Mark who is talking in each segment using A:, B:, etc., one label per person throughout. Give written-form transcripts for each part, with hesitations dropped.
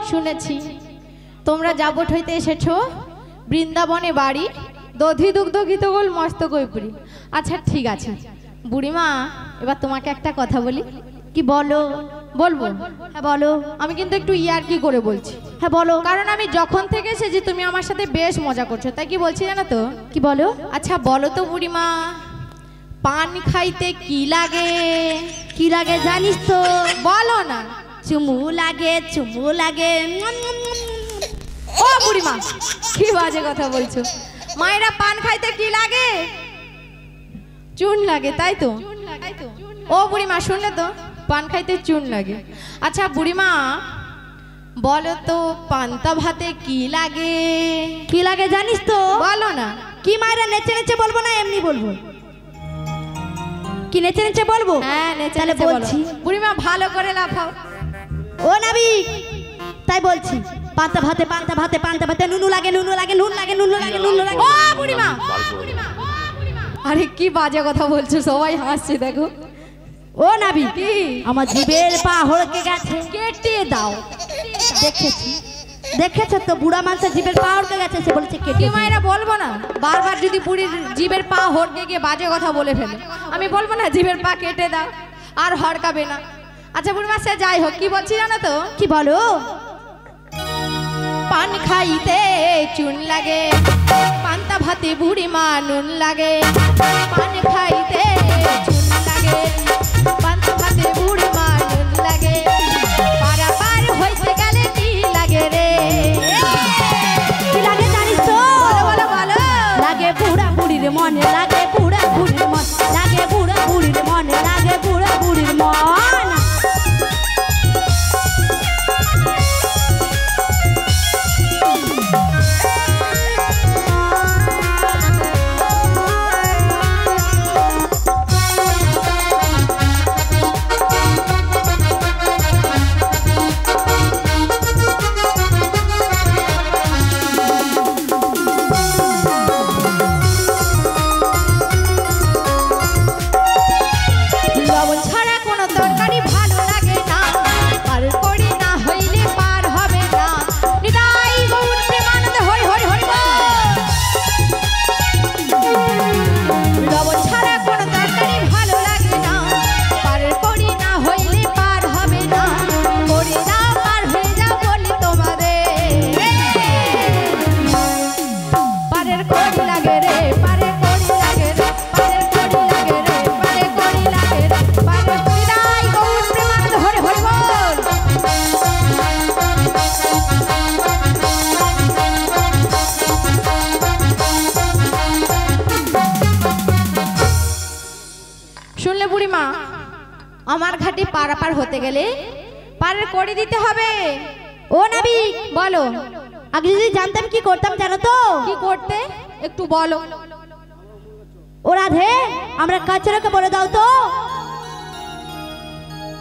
A: শুনেছি তোমরা যাবট হইতে এসেছো বৃন্দাবনে বাড়ি দধি দুগ্ধ গীতগোল মস্ত কৈপুরী। আচ্ছা ঠিক আছে বুড়িমা, এবার তোমাকে একটা কথা বলি।
B: কি বলো?
A: বলবো?
B: হ্যাঁ বলো।
A: আমি কিন্তু একটু ইয়ার্কি করে বলছি।
B: হ্যাঁ বলো।
A: কারণ আমি যখন থেকে এসেছি তুমি আমার সাথে বেশ মজা করছো, তাই কি বলছি জানো তো?
B: কি বলো?
A: আচ্ছা বলো তো বুড়িমা, পান খাইতে কি লাগে?
B: কি লাগে জানিস তো?
A: বলো না।
B: চুমু লাগে, চুমু লাগে।
A: ও বুড়িমা কি বাজে কথা বলছো? মায়েরা পান খাইতে কি লাগে? চুন লাগে, তাই তো? ও বুড়িমা শুনলে তো, পান খাইতে চুন লাগে। আচ্ছা বুড়িমা বলো তো পান্তা ভাতে কি লাগে?
B: কি লাগে জানিস তো?
A: বলো না।
B: কি মায়েরা নেচে নেচে বলবো না এমনি বলবো? কি নেচে নেচে বলবো?
A: হ্যাঁ নেচে
B: তাহলে
A: নেচে
B: বলছি।
A: বুড়িমা ভালো করে লাফাও।
B: ও নাবিক তাই বলছি, পান্তা ভাতে পান্তা ভাতে পান্তা ভাতে নুনু লাগে, নুনু লাগে, নুন লাগে, নুনু লাগে, নুনু লাগে।
A: ও বুড়িমা আরে কি বাজে কথা বলছো, সবাই হাসছে দেখো।
B: ও নাবি
A: কি?
B: আমার জিভের পা হড়কে গেছে।
A: কেটে দাও।
B: দেখেছি দেখেছো তো, বুড়া মানুষের জিভের পা হড়কে গেছে, সে বলছে
A: কি
B: কেটে।
A: মায়েরা বলবো না, বারবার যদি বুড়ির জিভের পা হড়কে গিয়ে বাজে কথা বলে ফেলে, আমি বলবো না জিভের পা কেটে দাও আর হড়কাবে না। আচ্ছা বুড়িমা সে যাই হোক, কি বলছি জানো তো?
B: কি বলো?
A: পান খাইতে চুন লাগে, পান্তা ভাতে বুড়িমা নুন লাগে। পান খাইতে চুন লাগে, পান্তা ভাতে বুড়িমা নুন লাগে। পারা পার হইতে গেলে কি লাগে রে?
B: কি লাগে জানিস তো?
A: বলো বলো বলো।
B: লাগে বুড়া বুড়ির মনে, লাগে বুড়া বুড়ির মন, লাগে বুড়া বুড়ির মনে, লাগে বুড়া বুড়ির মন।
A: আমার ঘাটে পারাপার হতে গেলে পারের কড়ি দিতে হবে।
B: ও নাবিক
A: বলো।
B: আগে যদি জানতাম কি করতাম জানো তো?
A: কি করতে একটু বলো।
B: ও রাধে, আমরা কাচরাকে বলে দাও তো।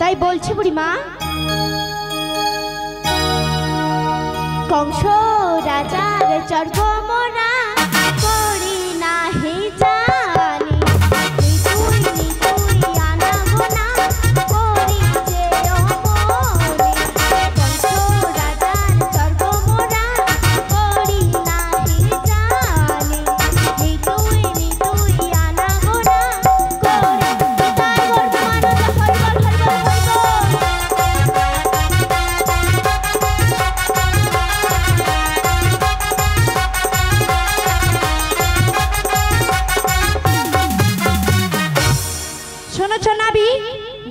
B: তাই বলছি বুড়িমা, কংস রাজার চর্গ মোরা করি নাহি জানি, নিতুই নিতুই আনাবো না করি যে অমনি। কংস রাজার চর্গ মোরা করি নাহি জানি, নিতুই নিতুই আনাবো না করি। তাই গর্ব মানব হরিবল হরিবল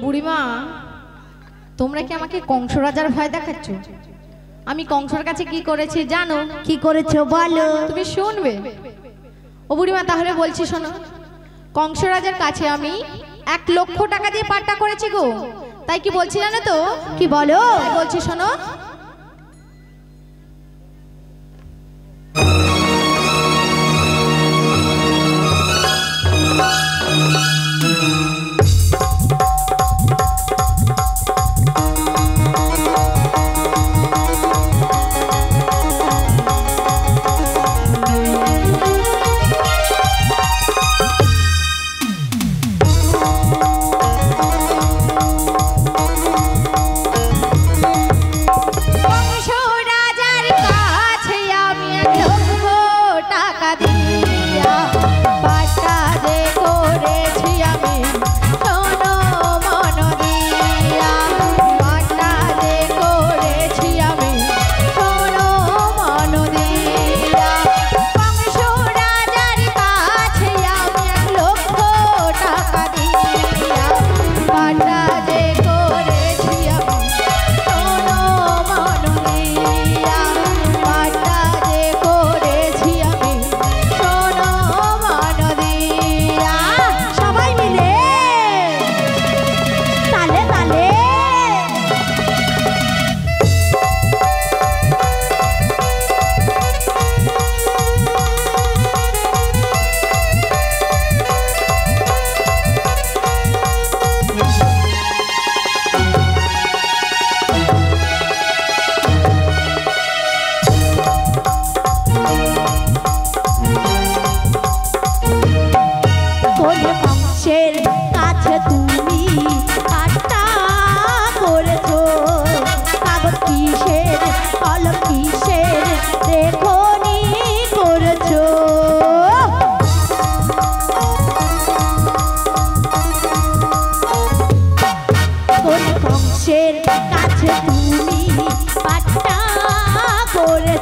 A: বুড়িমা তোমরা কি আমাকে কংস রাজার ভয় দেখাচ্ছ? আমি কংসর কাছে কি করেছি জানো?
B: কি করেছো বলো?
A: তুমি শুনবে। ও বুড়িমা তাহলে বলছি শোনো। কংস রাজার কাছে আমি 1 লক্ষ টাকা দিয়ে পাট্টা করেছি গো। তাই কি বলছি জানো তো?
B: কি বলো?
A: বলছি শোনো।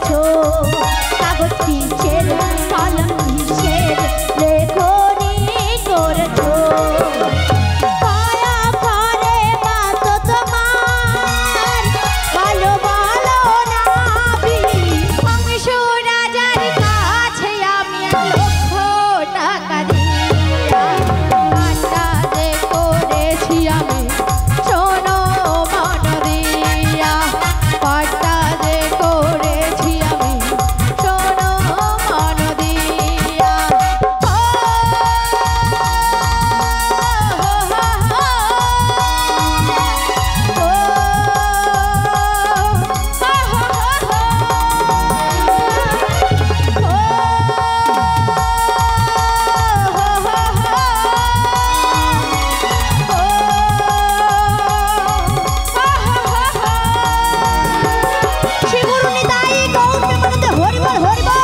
B: করেছো কাগজ কিসের কলম কিসের লেখনি করেছো কায়া করে বাতো তোমার বলো বলো নাবি
A: কংস রাজার কাছে আমি 1,00,000 টাকা দিয়া পাট্টা যে করেছি আমি শোনো মন দিয়া পাট্টা যে করেছি আমি শোনো মন দিয়া
B: শিবরুনি দাই গৌর প্রেমানন্দে হরিবল হরিবল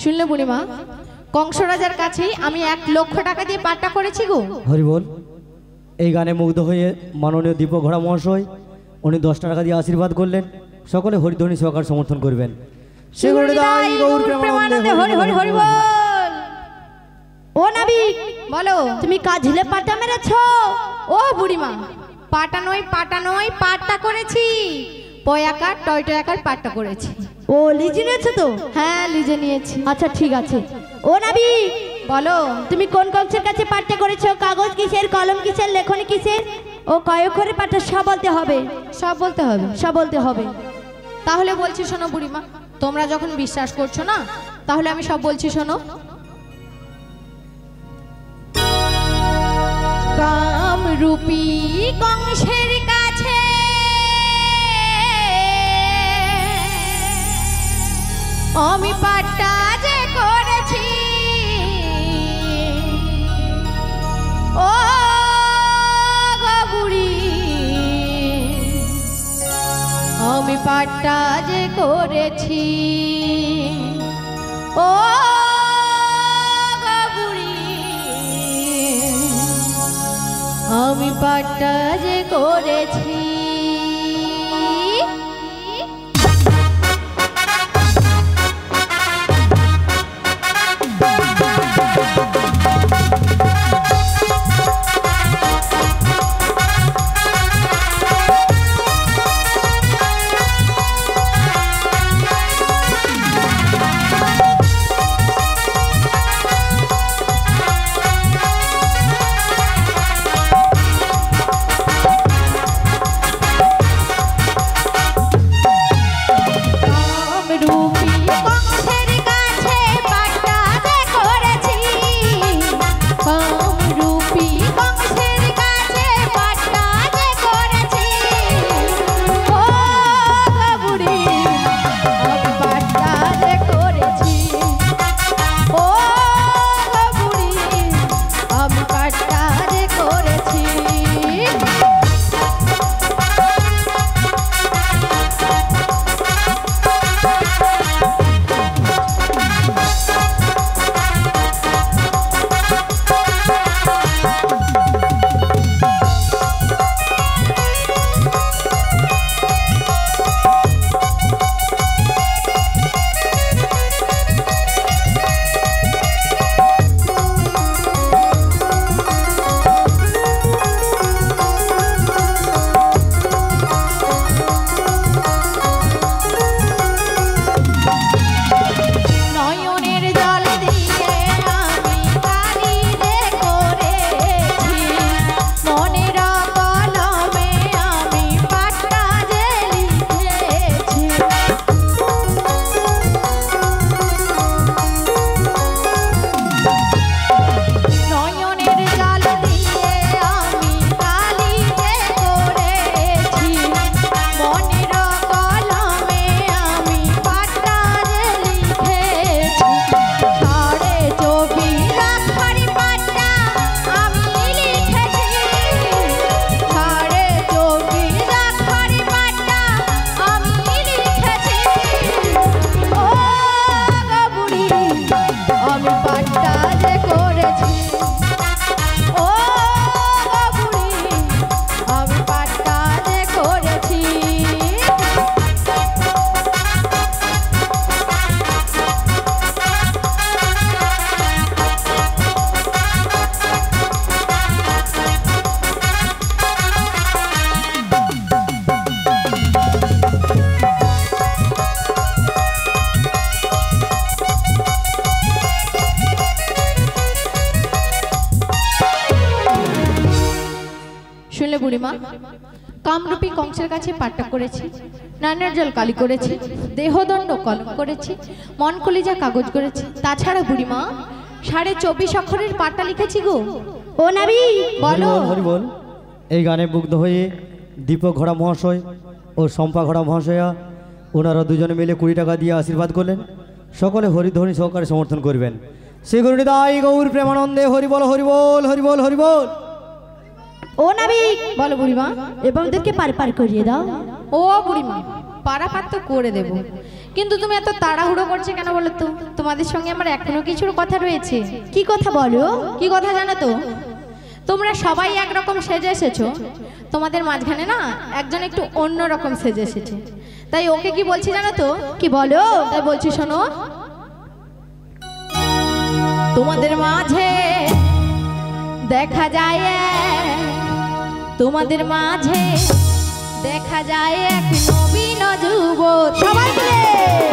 A: শুনলে বুড়িমা কংস রাজার কাছেই আমি 1,00,000 টাকা দিয়ে পাট্টা করেছি গো।
C: হরি বল। এই গানে মুগ্ধ হয়ে মাননীয় দীপক ঘোড়া মহাশয় উনি 10 টাকা দিয়ে আশীর্বাদ করলেন। সকলে হরিধ্বনি সহকার সমর্থন করবেন।
A: শিবরুনি দাই গৌর প্রেমানন্দে হরি হরি হরি বল।
B: ও নাবিক
A: বলো
B: তুমি কাঝিলে পাটা মেরেছো
A: ও বুড়িমা পাটা নয় পাট্টা করেছি পয়াকার টয়টয়াকার পাট্টা করেছি।
B: ও লিজে নিয়েছো তো
A: হ্যাঁ লিজে নিয়েছি।
B: আচ্ছা ঠিক আছে ও নাবিক
A: বলো
B: তুমি কোন কংসের কাছে পাঠ্য করেছো কাগজ কিসের কলম কিসের লেখনী কিসের ও কয় করে পাঠ্য সব বলতে হবে
A: সব বলতে হবে।
B: সব বলতে হবে
A: তাহলে বলছি শোনো বুড়িমা তোমরা যখন বিশ্বাস করছো না তাহলে আমি সব বলছি শোনো। কামরূপী কংসের কাছে আমি পাট্টা যে করেছি ও গো বুড়ি আমি পাট্টা যে করেছি ও গো বুড়ি আমি পাট্টা যে করেছি। শুনলে বুড়িমা, কামরূপী কংসের কাছে পাট্টা করেছি, নানের জল কালি করেছি, দেহদণ্ড কলম করেছি, মন কলিজা কাগজ করেছি। তাছাড়া বুড়িমা 24.5 অক্ষরের পাট্টা লিখেছি গো।
B: ও নাবি
A: বলো।
C: হরি বল। এই গানে মুগ্ধ হয়ে দীপক ঘোড়া মহাশয় ও শম্পা ঘোড়া মহাশয়া ওনারা দুজনে মিলে 20 টাকা দিয়ে আশীর্বাদ করলেন। সকলে হরিধ্বনি সহকারে সমর্থন করবেন। শ্রী গুরু নিতাই গৌর প্রেমানন্দে হরি বল হরি বল হরি বল হরি বল।
B: ও নাবি
A: বলো বুড়িমা।
B: এবং ওদেরকে পার পার করিয়ে দাও।
A: ও বুড়িমা, পারাপার তো করে দেব, কিন্তু তুমি এত তাড়াহুড়ো করছো কেন বলো তো? তোমাদের সঙ্গে আমার এখনো কিছুর কথা রয়েছে।
B: কি কথা বলো?
A: কি কথা জানো তো? তোমরা সবাই একরকম সেজে এসেছো, তোমাদের মাঝখানে না একজন একটু অন্য রকম সেজে এসেছে। তাই ওকে কি বলছি জানো তো?
B: কি বলো?
A: তাই বলছি শোনো, তোমাদের মাঝে দেখা যায়, তোমাদের মাঝে দেখা যায় এক নবীন যুবক।
B: সবাই মিলে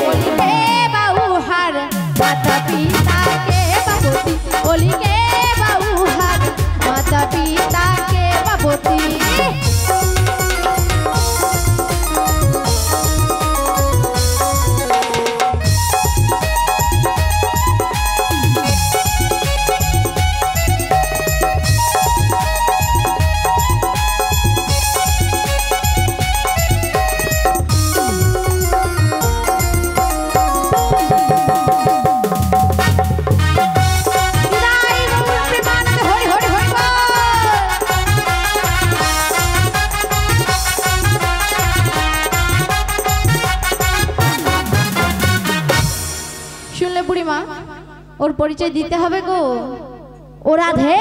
A: বলিকে বাউহার মাতা পিতাকে বাবতী, বলিকে বাউহার মাতা পিতাকে বাবতী। ওর পরিচয় দিতে হবে গো।
B: ও রাধে,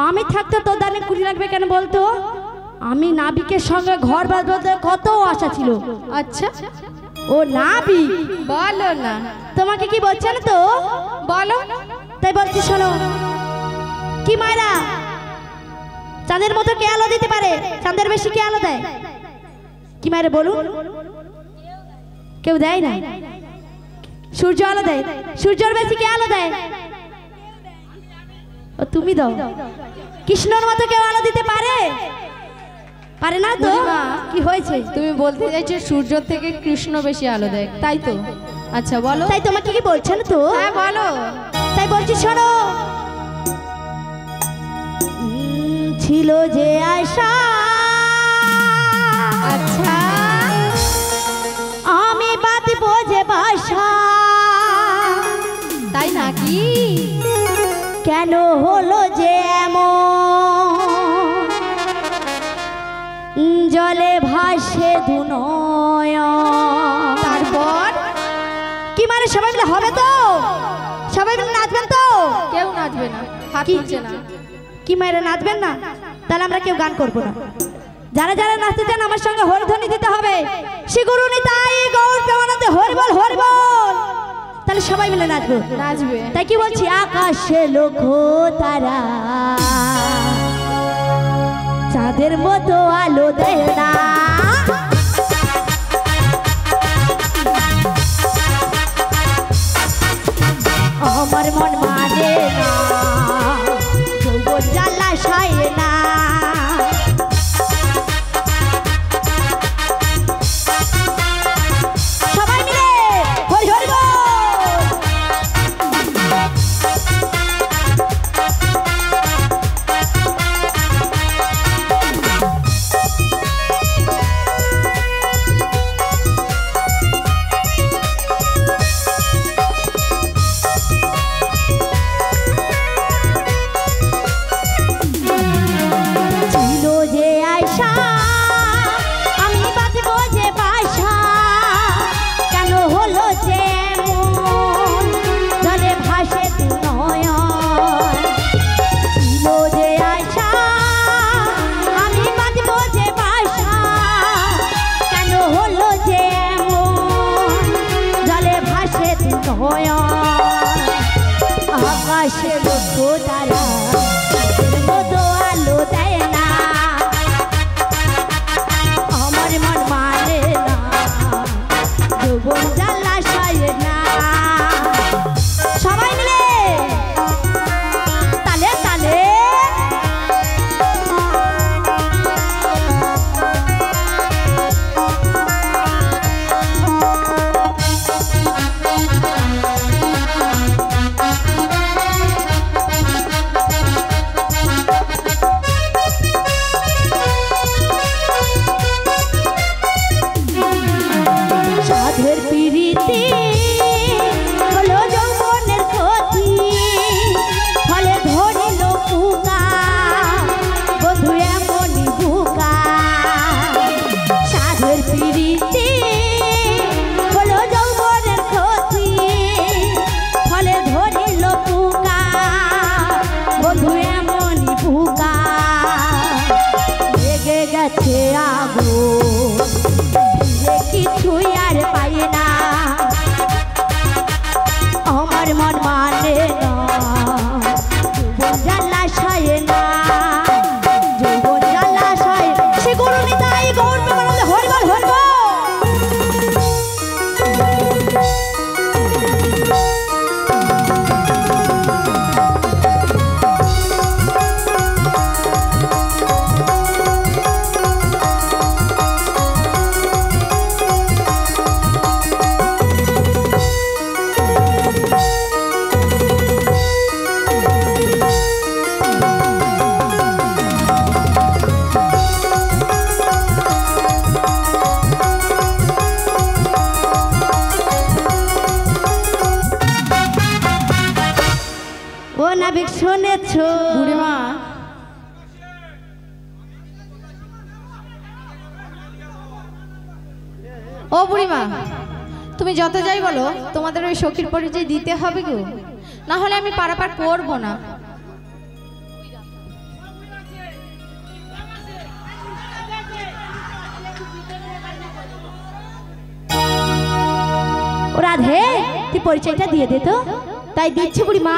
B: আমি থাকতে তোর দানে কুড়ি লাগবে কেন বলতো? আমি নাবিকের সঙ্গে ঘর বাঁধতে কত আশা ছিল।
A: আচ্ছা,
B: ও নাবিক।
A: বলো না।
B: তোমাকে কি বলছে না তো?
A: বলো।
B: তাই বলছি শোনো। কি মায়েরা, চাঁদের মতো কে আলো দিতে পারে? চাঁদের বেশি কে আলো দেয়? কি মায়েরা বলুন? কেউ দেয় না। সূর্য আলো দেয়, সূর্যের বেশি কে আলো দেয়? ও তুমি দাও। কৃষ্ণর মতো কেউ আলো দিতে পারে? পারে না তো। কি হয়েছে?
A: তুমি বলতে চাইছো সূর্য থেকে কৃষ্ণ বেশি আলো দেয়, তাই তো? আচ্ছা বলো।
B: তাই তোমাকে কি বলছেন তো?
A: হ্যাঁ বলো।
B: তাই বলছি শোনো। ছিল যে আশা,
A: আচ্ছা
B: আমি বাঁধবো যে বাসা,
A: তাই নাকি?
B: কেন হলো যে এমন, জলে ভাসে দুনয়ন।
A: তারপর
B: কি মানে সবাই মিলে হবে তো? সবাই মিলে নাচবেন তো?
A: কেউ নাচবে না, হাত তুলছে না।
B: কি মায়েরা নাচবেন না? তাহলে আমরা কেউ গান করবো না। যারা যারা নাচতে চান আমার সঙ্গে হরিধ্বনি দিতে হবে। শ্রী গুরু নিতাই গৌর প্রেমানন্দে হরি বল হরি বল। তাহলে সবাই মিলে নাচবো।
A: নাচবে।
B: তাই কি বলছি, আকাশে লক্ষ্য তারা চাঁদের মতো আলো দেয় না, আমার মন মানে না, যৌবন জ্বালা সায় না। সবাই মিলে হরি হরি বল। ছিল যে আশা, আমি বাঁধবো যে বাসা, কেন হলো যে এমন, জলে ভাসে দুনয়ন। ছিল যে আশা, আমি বাঁধবো যে বাসা, কেন হলো যে এমন, জলে ভাসে দুনয়ন। আকাশে লক্ষ্য তারা মতো আলো দেয় না, আমার মন মানে না, যৌবন জ্বালা সায় না। সবাই মিলে তালে তালে আবেগ শুনেছো
A: বুড়িমা ও বুড়িমা তুমি যত যাই বলো তোমাদের ওই সখীর পরিচয় দিতে হবে গো, না হলে আমি পারাপার করবো না।
B: ও রাধে তুই পরিচয়টা দিয়ে দে তো। তাই দিচ্ছি বুড়িমা।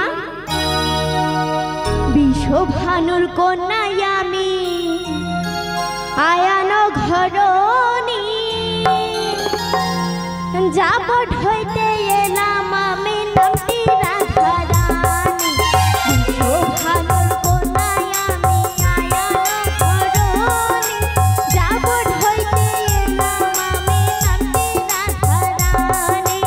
B: বিশ্বভানুর কন্যাই আমি আয়ানো ঘরণী, যাব ঢইতে এলাম আমি নামটি রাধারানী। বিশ্বভানুর কন্যাই আমি আয়ানো ঘরণী, যাব ঢইতে এলাম আমি নামটি রাধারানী।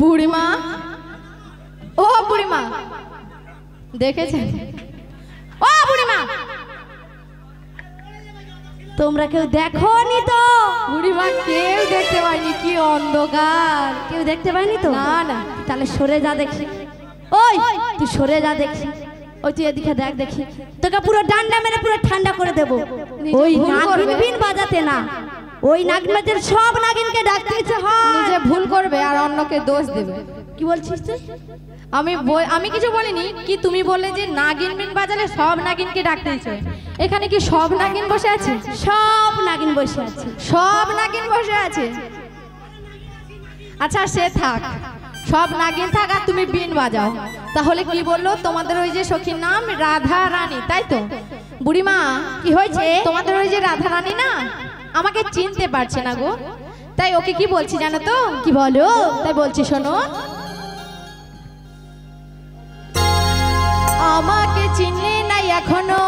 A: বুড়িমা ও বুড়িমা দেখেছেন? ও বুড়িমা
B: তোমরা কেউ দেখোনি তো?
A: বুড়িমা কেউ দেখতে পায়নি, কি অন্ধকার।
B: কেউ দেখতে পায়নি তো?
A: না না।
B: তাহলে সরে যা দেখি। ওই তুই সরে যা দেখি। ওই তুই এদিকে দেখ দেখি, তোকে পুরো ডান্ডা মেরে পুরো ঠান্ডা করে দেবো।
A: নিজে
B: ওই
A: ভুল
B: নাগিন
A: করবে।
B: বিন বাজাতে না, ওই নাগিনদের সব নাগিনকে ডাকতে ইচ্ছে হয়।
A: নিজে ভুল করবে আর অন্যকে দোষ দেবে।
B: কি বলছিস তুই?
A: আমি কিছু বলিনি, কি তুমি বললে যে নাগিন বিন বাজালে সব নাগিনকে ডাকতে ইচ্ছে। এখানে কি সব নাগিন বসে আছে?
B: সব নাগিন বসে আছে।
A: সব নাগিন বসে আছে। আচ্ছা সে থাক, সব নাগিন থাক আর তুমি বিন বাজাও। তাহলে কি বললো তোমাদের ওই যে সখীর নাম রাধা রানী, তাই তো? বুড়িমা
B: কি হয়েছে?
A: তোমাদের ওই যে রাধা রানী না আমাকে চিনতে পারছে না গো, তাই ওকে কি বলছি জানো তো?
B: কি বলো?
A: তাই বলছি শোনো। আমাকে চিনলে নাই এখনো,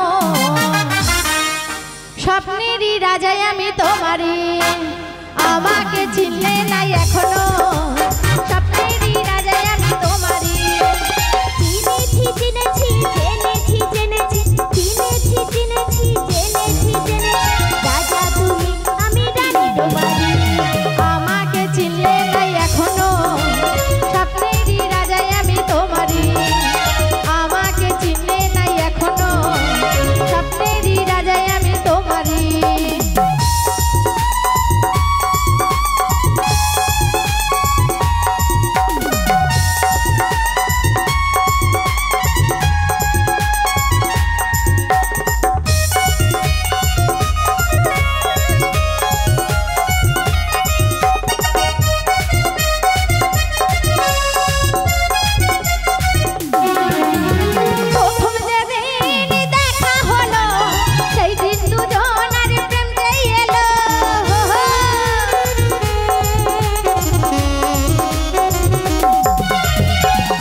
A: স্বপ্নেরই রাজাই আমি তোমারই। আমাকে চিনলে নাই এখনো, স্বপ্নেরই রাজাই আমি তোমারই।
B: চিনেছি চিনেছি জেনেছি জেনেছি, চিনেছি চিনেছি জেনেছি জেনেছি, রাজা তুমি আমি রানী তোমারই।
A: আমাকে চিনলে নাই এখনো, স্বপ্নেরই রাজাই আমি তোমারই। আমাকে চিনলে নাই এখনো, স্বপ্নেরই রাজাই আমি তোমারই। প্রথম যেদিন দেখা হলো, সেই দিন দুজনার প্রেম যে এলো।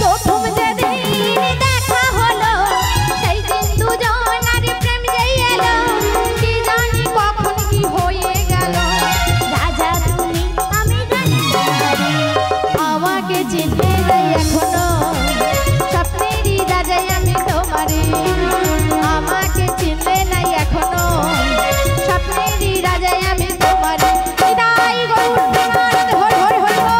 A: প্রথম যেদিন দেখা হলো, সেই দিন দুজনার প্রেম যে এলো। কি জানি কখন কি হয়ে গেল,
B: রাজা তুমি আমি রানী তোমারই।
A: আমাকে চিনতে নাই এখনো, স্বপ্নেরই রাজাই আমি তোমারই। আমাকে চিনলে নাই এখনো, স্বপ্নেরই রাজাই আমি তোমারই। নিতাই গৌর প্রেমানন্দ হরি হরি হরি বল।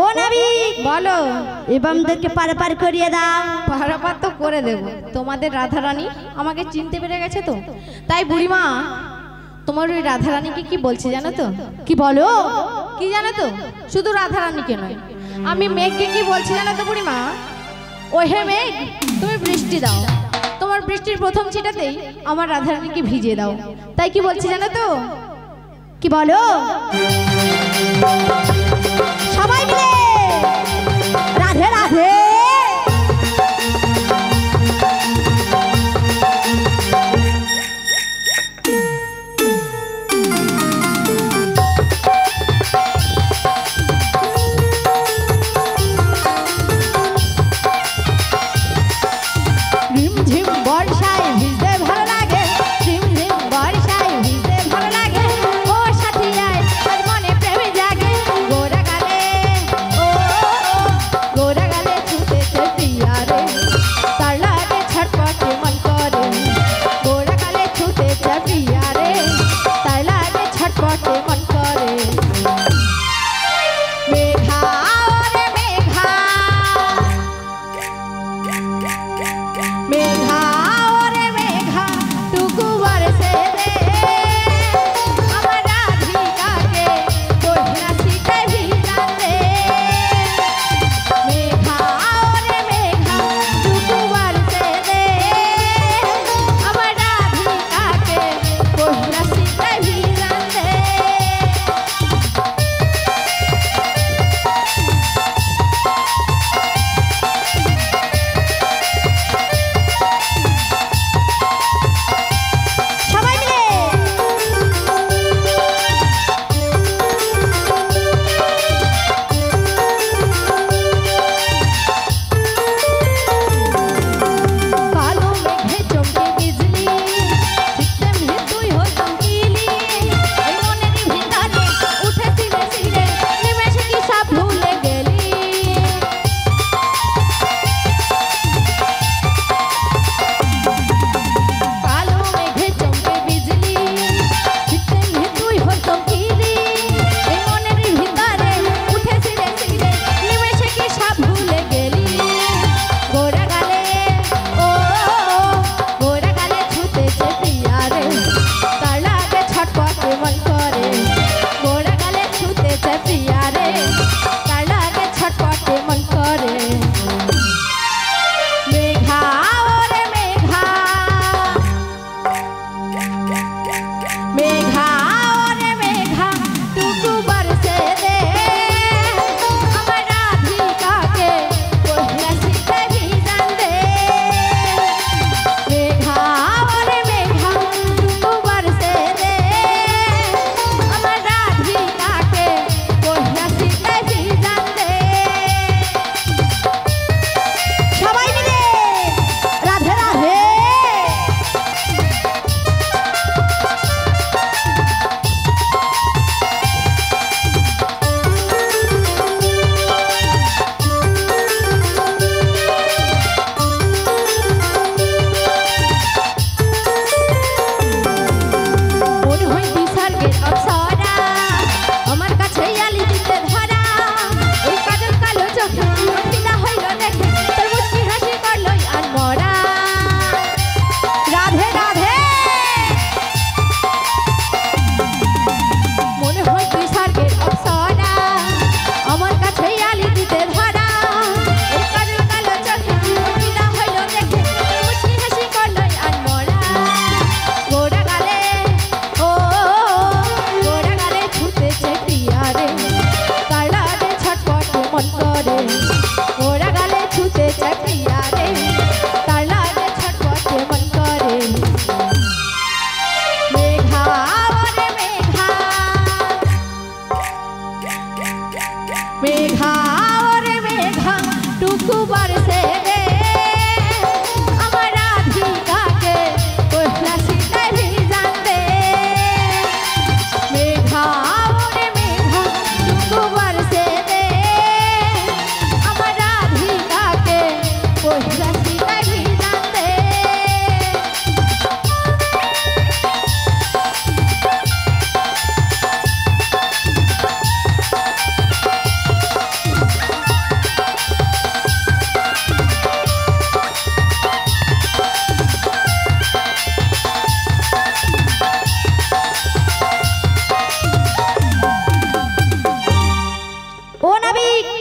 B: ও নাবিক
A: বলো।
B: এবামদেরকে পার পার করিয়ে দাও।
A: পারাপার তো করে দেব। তোমাদের রাধারানী আমাকে চিনতে পেরে গেছে তো, তাই বুড়িমা তোমার ওই রাধারানীকে কি বলছে জানো তো?
B: কি বলো?
A: কি জানো তো? শুধু রাধারানীকে নয়, আমি মেঘকে কি বলছি জানো তো বুড়িমা? ও হে মেঘ, তুমি বৃষ্টি দাও। তোমার তোমার বৃষ্টির প্রথম ছিটাতেই আমার রাধারানীকে ভিজিয়ে দাও। তাই কি বলছি জানো তো?
B: কি বলো? সবাই মিলে রাধে রাধে।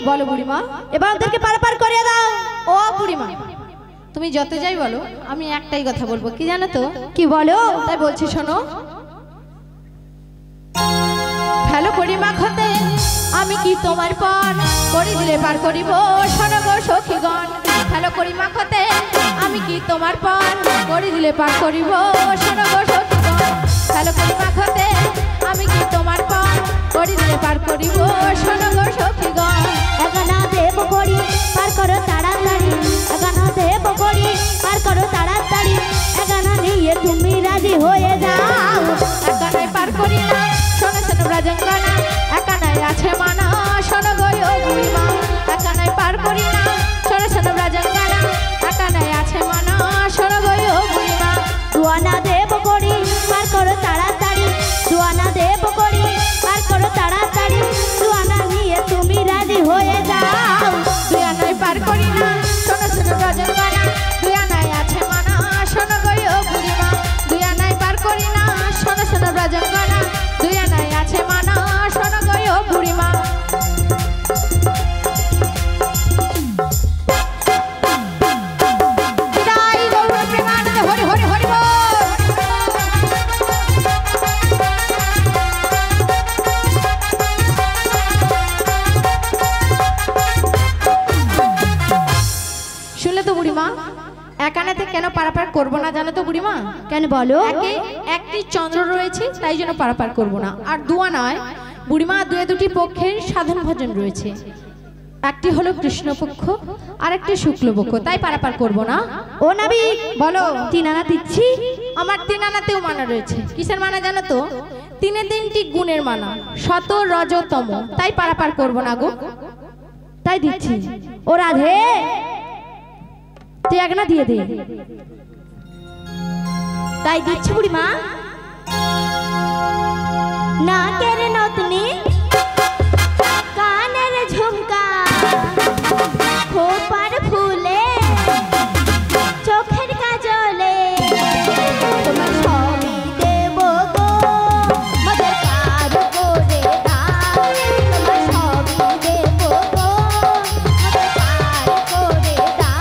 A: বলো বুড়িমা,
B: এবার ওদেরকে পার পার করে দাও।
A: ও বুড়িমা, তুমি যত যাই বলো আমি একটাই কথা বলবো, কি জানো তো?
B: কি বলো?
A: তাই বলছি শোনো। ফেলো করি মাখতে আমি কি তোমার পর করি দিলে পার করিব, শোনো গো সখীগণ। ফেলো করি মাখতে আমি কি তোমার পর করি দিলে পার করিব, শোনো গো সখীগণ। ফেলো করি মাখতে আমি কি তোমার পর করি দিলে পার করিব, শোনো গো সখীগণ।
B: এগানা দেব করি পার করো তাড়াতাড়ি, এগানা দেব করি পার করো তাড়াতাড়ি, এগানা নিয়ে তুমি রাজি হয়ে যাও।
A: একানাই পার করি না শোনো শোনো ব্রাজঙ্গনা, একানাই আছে মানা শোনো গো বুড়িমা। একানাই পার করি না শোনো শোনো ব্রাজঙ্গনা, একানাই আছে মানা শোনো গো বুড়িমা।
B: দুয়ানা দেব করি পার করো তাড়াতাড়ি, দুয়ানা দেব করি পার করো তাড়াতাড়ি, দুয়ানা নিয়ে তুমি রাজি হয়ে যাও।
A: দুই আনাই পার করি না শোনো শোনো ব্রাজঙ্গনা, দুই আনাই আছে মানা শোনো গো বুড়িমা। দুই আনাই পার করি না শোনো শোনো ব্রাজঙ্গনা, দুই আনাই আছে মানা শোনো গো বুড়িমা। বিদায় গৌর প্রেমানন্দে হরি হরি হরি বল। শুনলে তো বুড়িমা, একানাতে কেন পারাপার করবো না জানো তো বুড়িমা?
B: কেন বলো?
A: একটি চন্দ্র রয়েছে তাই জন্য পারাপার করব না। আর দুয়া নয় বুড়িমা, দুটি পক্ষের সাধন ভজন রয়েছে, একটি হলো কৃষ্ণপক্ষ আর একটি শুক্লপক্ষ, তাই পারাপার করব না।
B: ও নাবিক
A: বলো।
B: 3 আনা দিচ্ছি।
A: আমার 3 আনাতেও মানা রয়েছে। কিসের মানা জানো তো? 3টি গুণের মানা, শত রজতম, তাই পারাপার করব না গো।
B: তাই দিচ্ছি। ও রাধে তুই একনা দিয়ে দে। তাই দিচ্ছি বুড়িমা। নাকের নতনি, কানের ঝুমকা, খোপার ফুলে, চোখের কাজলে, তোমার সবই দেব গো, মদের কাজ করে দাও। তোমার সবই দেব গো, মদের কাজ করে দাও।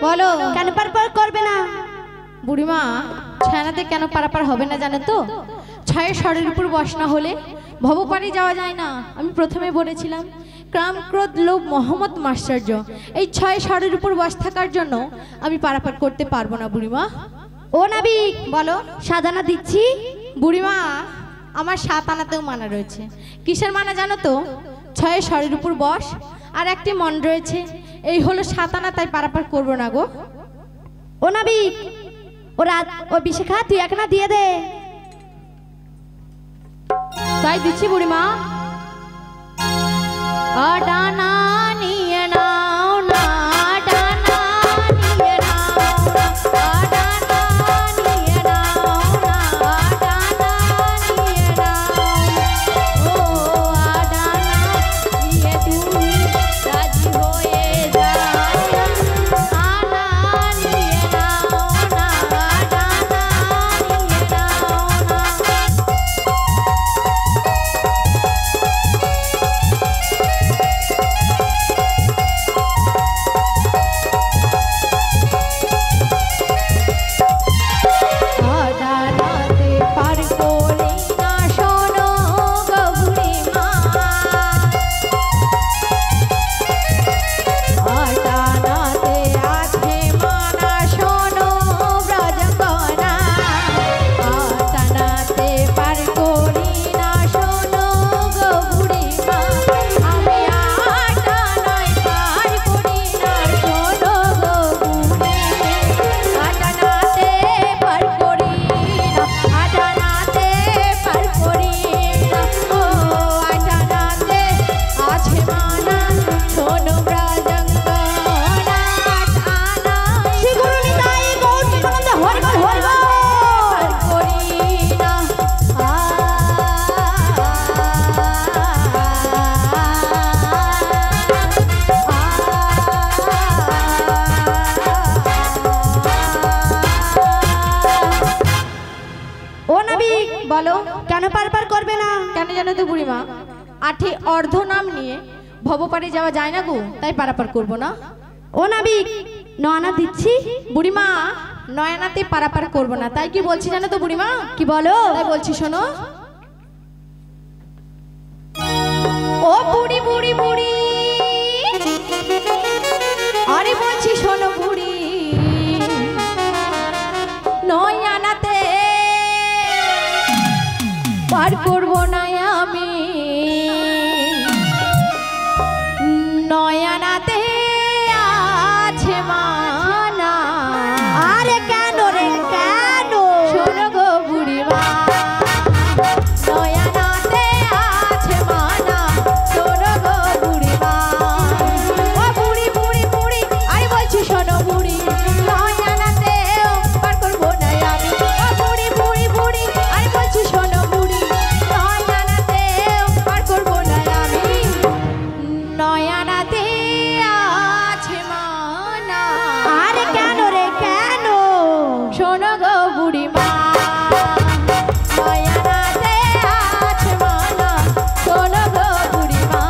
A: বলো।
B: কেন পারাপার করবে না?
A: বুড়িমা, ছানাতে কেন পারাপার হবে না জানো তো? ছায়ের স্বরের উপর বস না হলে ভবপারে যাওয়া যায় না। আমি প্রথমে বলেছিলাম কাম ক্রোধ লোভ মোহাম্মদ মাশ্চর্য, এই 6 স্বরের উপর বস থাকার জন্য আমি পারাপার করতে পারবো না বুড়িমা।
B: ও নাবিক
A: বলো।
B: সাজানা দিচ্ছি।
A: বুড়িমা, আমার 7 আনাতেও মানা রয়েছে। কিসের মানা জানো তো? 6 স্বরের উপর বস আর একটি মন রয়েছে, এই হলো 7 আনা, তাই পারাপার করবো না গো।
B: ও নাবিক, ও বিশাখা তুই একনা দিয়ে দে।
A: তাই দিচ্ছি বুড়িমা। ডানা নিয়ে নাও না, ডানা নিয়ে নাও না, ডানা নিয়ে নাও না, ডানা নিয়ে নাও। ও ডানা নিয়ে তুমি রাজি হয়ে যাও না, ডানা নিয়ে নাও না, ডানা নিয়ে নাও না। ডানাতে পার করি না শোনো গো বুড়িমা, ডানাতে আছে মানা শোনো ব্রজঙ্গনা, ডানাতে পার করি না শোনো গো বুড়িমা, আমি ডানায় পার করি না শোনো গো বুড়ি, ডানাতে পার করি না, ডানাতে পার করি না, ও ডানাতে আছে মানা শোনো ব্রজঙ্গনা, ডানা
B: শ্রী গুরু নিতাই গৌর প্রেমানন্দে হরি বল হরি বল।
A: পার করি না।
B: ও নাবিক
A: বলো
B: কেন পার করবে না?
A: কেন জানো তো বুড়িমা, আঠে অর্ধ নাম নিয়ে ভবপারে যাওয়া যায় না গো, তাই পারাপার করব না।
B: ও নাবিক নয়না দিচ্ছি।
A: বুড়িমা নয়নাতে পারাপার করব না, তাই কি বলছি জানো তো বুড়িমা?
B: কি বলো?
A: তাই বলছি শোনো। ও বুড়ি বুড়ি বুড়ি, আরে বলছি শোনো বুড়ি, নয়নাতে পার করব না আমি, নয়নাতে আছে মানা।
B: আরে কেন রে কেন?
A: শোনো গো বুড়িমা, নয়নাতে আছে মানা, শোনো গো বুড়িমা। ও বুড়ি বুড়ি বুড়ি, আরে বলছি শোনো বুড়ি, নয়নাতে পার করবো না আমি। ও বুড়ি বুড়ি বুড়ি, আরে বলছি শোনো বুড়ি, নয়নাতে পার করবো না আমি, নয়নাতে আছে মানা।
B: আরে কেন রে কেন?
A: শোনো গো বুড়িমা, নয়নাতে আছে মানা, শোনো গো বুড়িমা।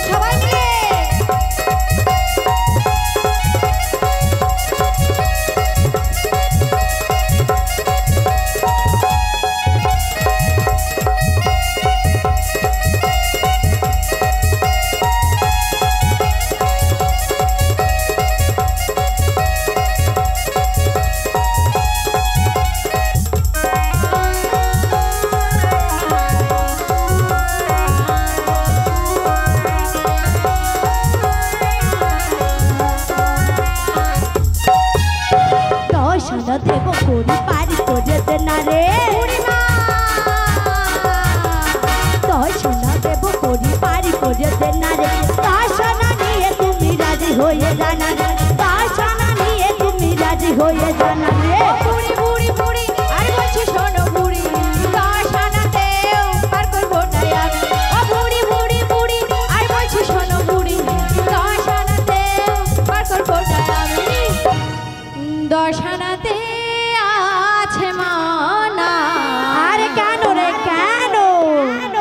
A: সবাই মিলে
B: দর্শন দেব করি পারি তো যেতে না রে
A: বুড়িমা,
B: দর্শন দেব করি পারি তো যেতে না রে, দর্শন নিয়ে তুমি রাজি হয়ে জানা রে, দর্শন নিয়ে তুমি রাজি হয়ে জানা রে।
A: ও বুড়ি বুড়ি বুড়ি, আরে বলছি শোনো বুড়ি, দর্শনাতেও পার করবো না আমি। ও বুড়ি বুড়ি বুড়ি, আরে বলছি শোনো বুড়ি, দর্শনাতেও পার করবো না আমি, দর্শনাতে আছে মানা।
B: আরে কেন রে কেন?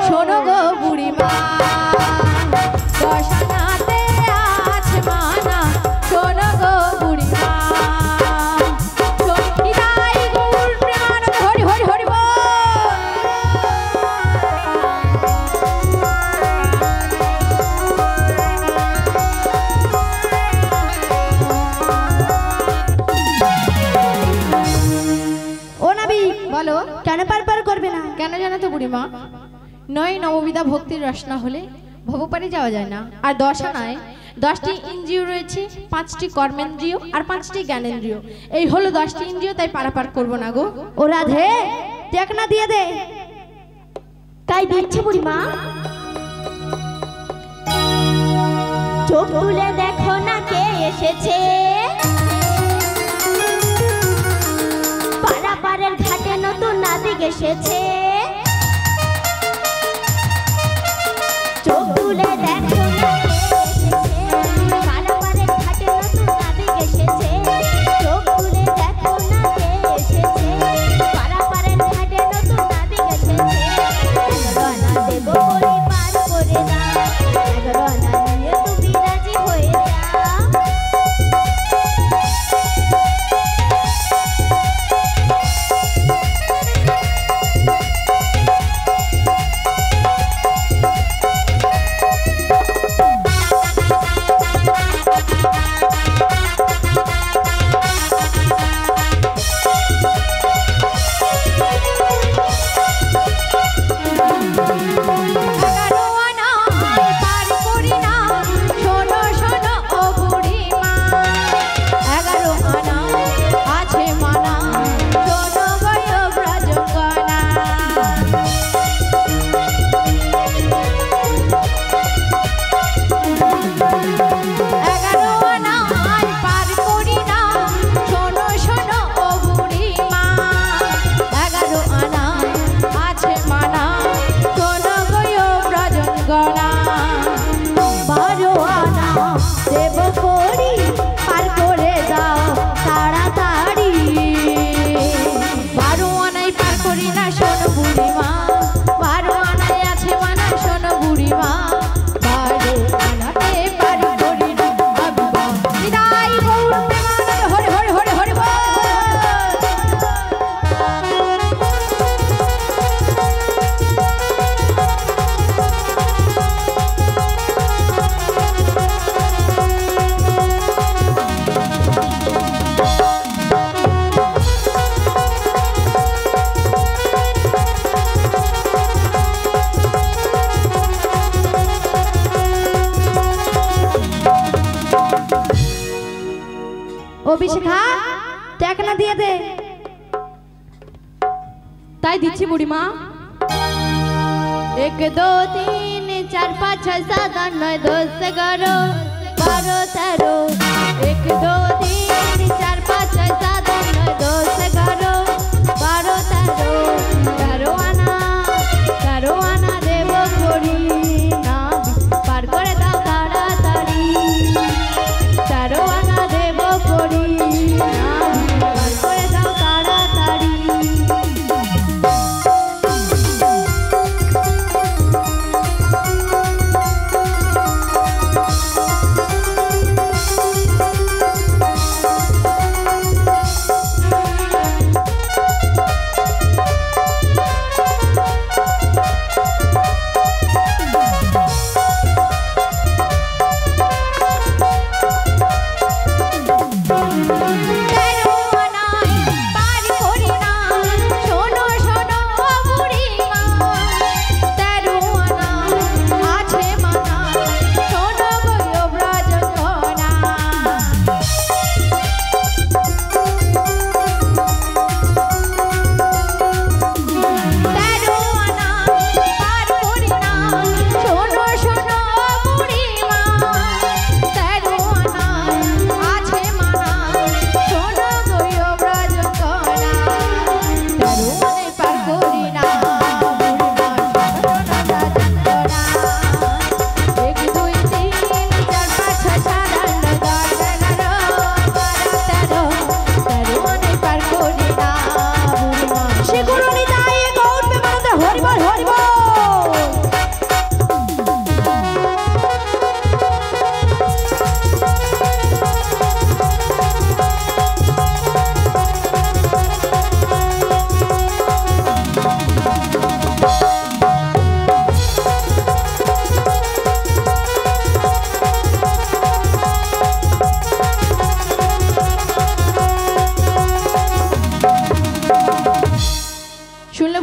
A: শোনো গো বুড়িমা, দর্শনাতে আছে মানা, শোনো গো বুড়িমা। নিতাই গৌর প্রেমানন্দে হরি হরি হরি বল।
B: ও নাবিক
A: বলো
B: কেন পার করবে না?
A: কেন জানো তো বুড়িমা, নয় নববিধা ভক্তির রসনা হলে ভবপারে যাওয়া যায় না। আর দশানায় 10টি ইন্দ্রিয় রয়েছে, 5টি কর্মেন্দ্রিয় আর 5টি জ্ঞানেন্দ্রিয়। এই হলো 10টি ইন্দ্রিয়, তাই পারাপার করব না গো।
B: ও রাধে দেখ না দিয়ে দে। তাই দিচ্ছি বুড়িমা। চোখ তুলে দেখো না কে এসেছে, পাড়াপাড়ের ঘাটে নতুন নাবিক এসেছে। চোখ তুলে দেখো না কে এসেছে, পাড়াপাড়ের ঘাটে নতুন নাবিক এসেছে। চোখ তুলে দেখো না কে এসেছে, পাড়াপাড়ের ঘাটে নতুন নাবিক এসেছে। 11 আনা দেব বলি পার করে না, 11 আনা নিয়ে তুমি রাজি হয়ে যা। অভিষেকা টাকা দিয়ে দে।
A: তাই দিচ্ছি বুড়িমা।
B: 1 2 3 4 5 6 7 8 9 10 11 12 13 1 2 3 4 5 6 7 8 9 10 11 12 13 13 আনা দেব করি না পার করে দাও তাড়াতাড়ি। 13 আনা দেব করি না পার করে দাও তাড়াতাড়ি।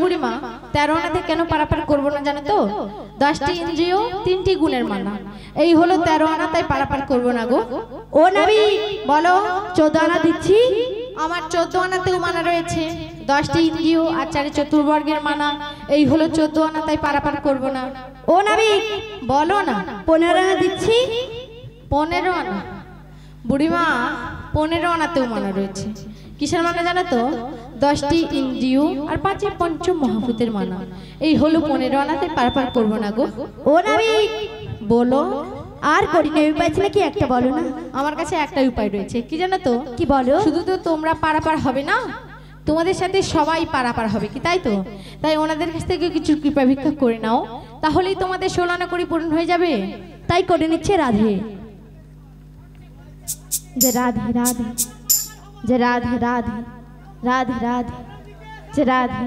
A: বুড়িমা 13 আনাতে কেন পারাপার করবো না জানো তো? 10টি ইন্দ্রিয় 3টি গুণের মানা, এই হলো 13 আনা, তাই পারাপার করবো না গো।
B: ও নাবি বলো 14 আনা দিচ্ছি।
A: আমার 14 আনাতেও মানা রয়েছে, 10টি ইন্দ্রিয় আর 4 চতুর্বর্গের মানা, এই হলো 14 আনা, তাই পারাপার করব না।
B: ও নাবিক,
A: বলো না।
B: 15 আনা দিচ্ছি।
A: 15 আনা? বুড়িমা, 15 আনাতেও মানা রয়েছে। কিসের মানা জানো তো? 10টি ইন্দ্রিয় আর 5 পঞ্চ মহাভূতের মানা, এই হলো 15 আনাতে পারাপার করব না গো।
B: ও নাবিক,
A: বলো।
B: আর কঠিন উপায় ছিল কি একটা বলো না?
A: আমার কাছে একটাই উপায় রয়েছে, কি জানো তো?
B: কি বলো?
A: শুধু তো তোমরা পারাপার হবে না, তোমাদের সাথে সবাই পারাপার হবে, কি তাই তো? তাই ওনাদের কাছ থেকে কিছু কৃপা ভিক্ষা করে নাও, তাহলেই তোমাদের 16 আনা করে পূরণ হয়ে যাবে।
B: তাই করে নিচ্ছে রাধে। যে রাধে রাধে, যে রাধে রাধে, রাধে রাধে, যে রাধে।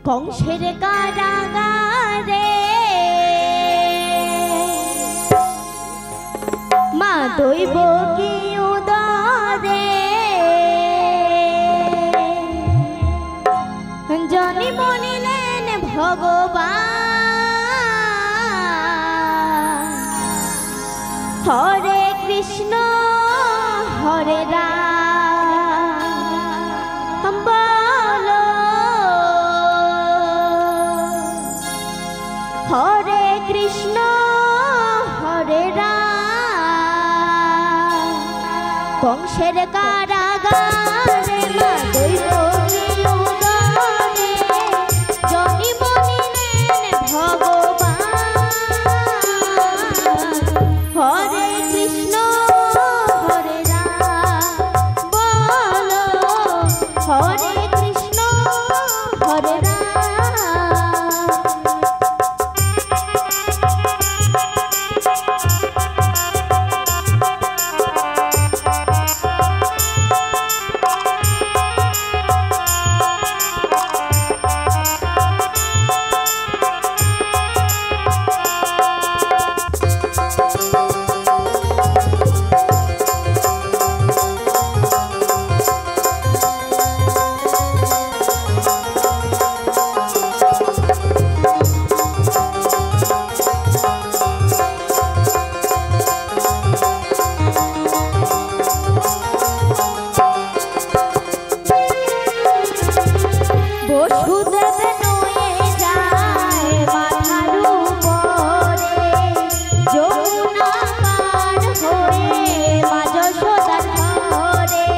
B: কংসের কারাগারে মা দৈব কি উদরে জনি বনিলেন ভগবান। হরে কৃষ্ণ হরে রাম বলো, হরে কৃষ্ণ হরে রাম। কংসের কারাগারে মা দৈব কি উদরে জনি বনিলেন ভগবান। হরে কৃষ্ণ হরে রাম বলো, হরে কৃষ্ণ হরে রাম। বসুদেব নয়ে যায় মাথার উপরে, যমুনা পার হয়ে মা যশোদার ঘরে।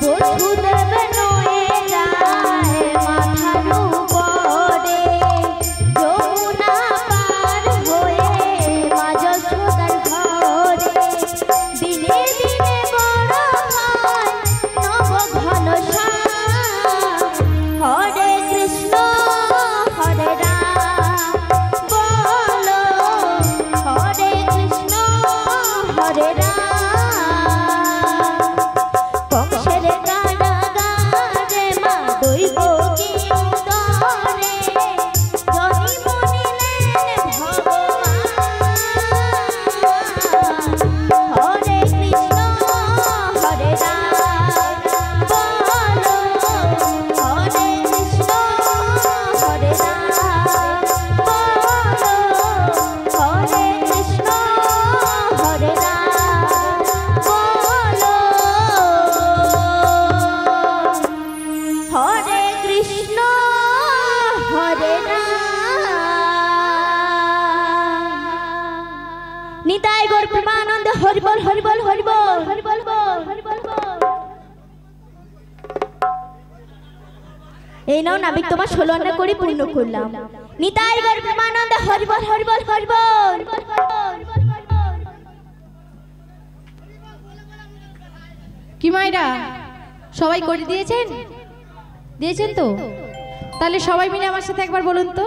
B: বসুদেব নয়ে যায় মাথার উপরে, যমুনা পার হয়ে মা যশোদার ঘরে। দিনে দিনে বড় হয় নব ঘনশ্যাম। হরে কৃষ্ণ হরে রাম বলো, হরে কৃষ্ণ হরে রাম। কংসের কারাগারে মা দৈব কি উদরে জনি বনিলেন ভগবান। হরে কৃষ্ণ হরে রাম বলো, হরে কৃষ্ণ হরে রাম বলো, হরে কৃষ্ণ হরে রাম বলো, হরে কৃষ্ণ হরে রাম। নিতাই গৌর প্রেমানন্দ হরি বল হরি বল হরি বল হরি বল বল হরি বল বল। এই নাও নাবিক, তোমার 16 আনা করে পূর্ণ করলাম। নিতাই গৌর প্রেমানন্দ হরি বল হরি বল হরি বল।
A: কি মায়েরা, সবাই করে দিয়েছেন? দিয়েছেন তো? তাহলে সবাই মিলে আমার সাথে একবার বলুন তো,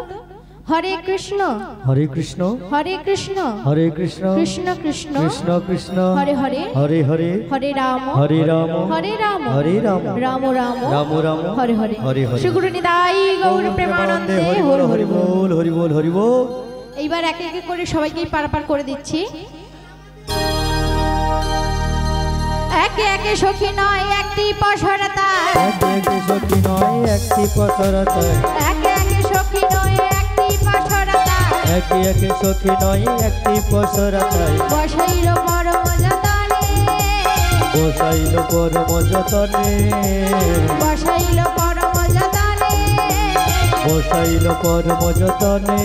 A: হরে কৃষ্ণ
C: হরে কৃষ্ণ
A: হরে কৃষ্ণ
C: হরে কৃষ্ণ
A: কৃষ্ণ কৃষ্ণ
C: কৃষ্ণ কৃষ্ণ
A: হরে হরে
C: হরে হরে
A: হরে রাম
C: হরে রাম
A: হরে রাম
C: হরে রাম
A: রাম রাম
C: রাম রাম
A: হরে হরে
C: হরে হরে।
A: সুগুরু নিতাই গৌর প্রেমানন্দে
C: হরি বল হরি বল হরি বল হরি বল।
A: এইবার এক এক করে সবাইকেই পারাপার করে দিচ্ছি। একে একে সখী নয় একটি পসরতা
C: একে একে সখী নয় একটি পসরতা
A: একে একে সখী নয় একটি পসরতা
C: একে একে সখী নয় একটি পসরতায়
A: বসাইল পরম যতনে
C: বসাইল পরম যতনে
A: বসাইল পরম যতনে
C: বসাইল পরম যতনে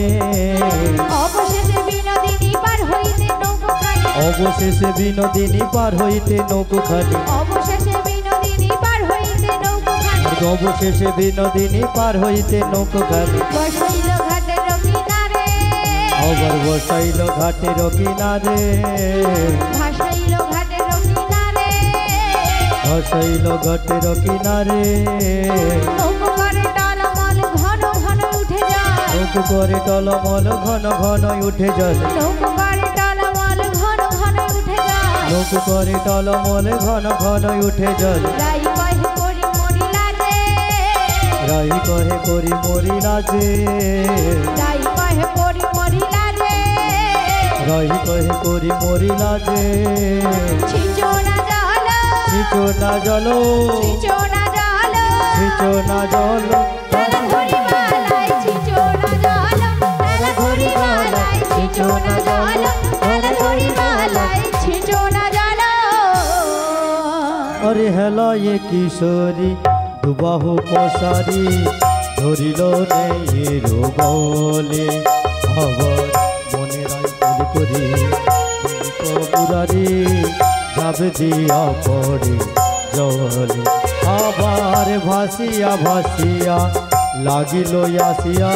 A: অবশেষে বিনোদিনী পার হইতে নৌকাখানি
C: অবশেষে বিনোদিনী পার হইতে নৌকোখানি
A: অবশেষে বিনোদিনী পার হইতে নৌকাখানি
C: অবশেষে বিনোদিনী পার হইতে নৌকোখানি
A: বসাইল ঘাটের কিনারে
C: আবার বসাইল ঘাটের কিনারে
A: ভাসাইল ঘাটের কিনারে
C: বসাইল ঘাটের কিনারে
A: নৌকো করে টলমল ঘন ঘন উঠে যায়
C: নৌকো করে টলমল ঘন ঘন উঠে জল
A: নৌকো করে টলমল ঘন ঘন উঠে যায়
C: নৌকো করে টলমল ঘন ঘন উঠে জল
A: রাই কহে করি মরিলা যে
C: রাই কহে করি মরিলা যে
A: রাই কহে করি মরিলা যে
C: রাই কহে করি মরিলা যে
A: ছিচো না জল
C: ছিচো না জল
A: ছিচো না জল
C: ছিচো না জল
A: তালা ধরি মালাই ছিচো না জল তালা ধরি মালাই ছিচো না জল তালা ধরি মালাই ছিচো না জল
C: अरे हेला ये किशोरी दुबाहु पसारी धरिल नहीं रोगले आবার মনে রাইল করি কবুরারি যাবে দিয়া পড়ে জলে আবার ভাসিয়া ভাসিয়া লাগিল আসিয়া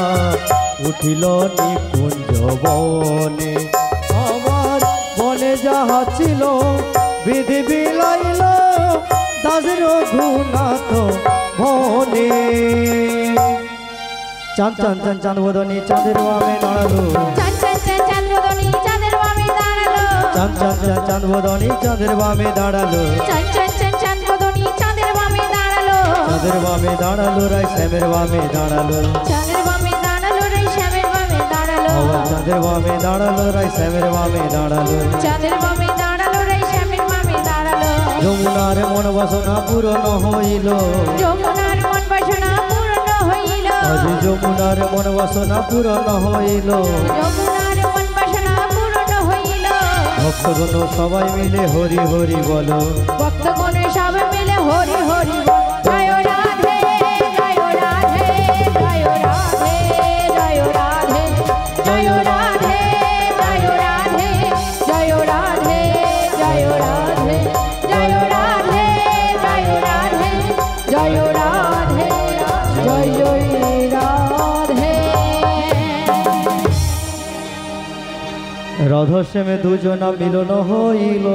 C: উঠিল নিকুঞ্জ বনে আবার বনে যাহা ছিল বিধি বিলাইল দাস রঘুনাথ বনে চাঁদ চাঁদ চাঁদ চাঁদ বদনী চাঁদের বামে দাঁড়ালো
A: চাঁদ চাঁদ চাঁদ চাঁদ বদনী চাঁদের বামে দাঁড়ালো
C: চাঁদ চাঁদ চাঁদ চাঁদ বদনী চাঁদের বামে দাঁড়ালো
A: চাঁদ চাঁদ চাঁদ চাঁদ বদনী চাঁদের বামে দাঁড়ালো
C: চাঁদের বামে দাঁড়ালো রাই শ্যামের বামে দাঁড়ালো
A: চাঁদের বামে দাঁড়ালো রে শ্যামের বামে দাঁড়ালো
C: আবার চাঁদের বামে দাঁড়ালো রাই শ্যামের বামে দাঁড়ালো
A: চাঁদের বামে দাঁড়ালো রে শ্যামের বামে দাঁড়ালো
C: যমুনার মন বাসনা পূরণ হইল
A: যমুনার মন বাসনা পূর্ণ হইল
C: আজি যমুনার মন বাসনা পূরণ হইল
A: যমুনার মন বাসনা পূর্ণ হইল
C: ভক্তগণ সবাই মিলে হরি হরি বলো
A: ভক্তগণে সব মিলে হরি হরি বল। জয় রাধে জয় রাধে জয় রাধে জয় রাধে জয় রাধে জয় রাধে জয় রাধে জয় রাধে জয় রাধে জয় রাধে জয় রাধে জয় জয় রাধে।
C: রধশ্যামে দুজনা মিলন হইল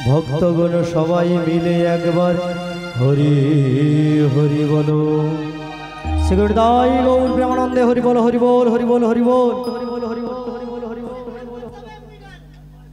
C: ভক্তগণ সবাই মিলে একবার হরি হরি বলো শ্রী গুরুদাই গৌর প্রেমানন্দে হরি বল হরি বল হরি বল হরি বল হরি বল হরি বল।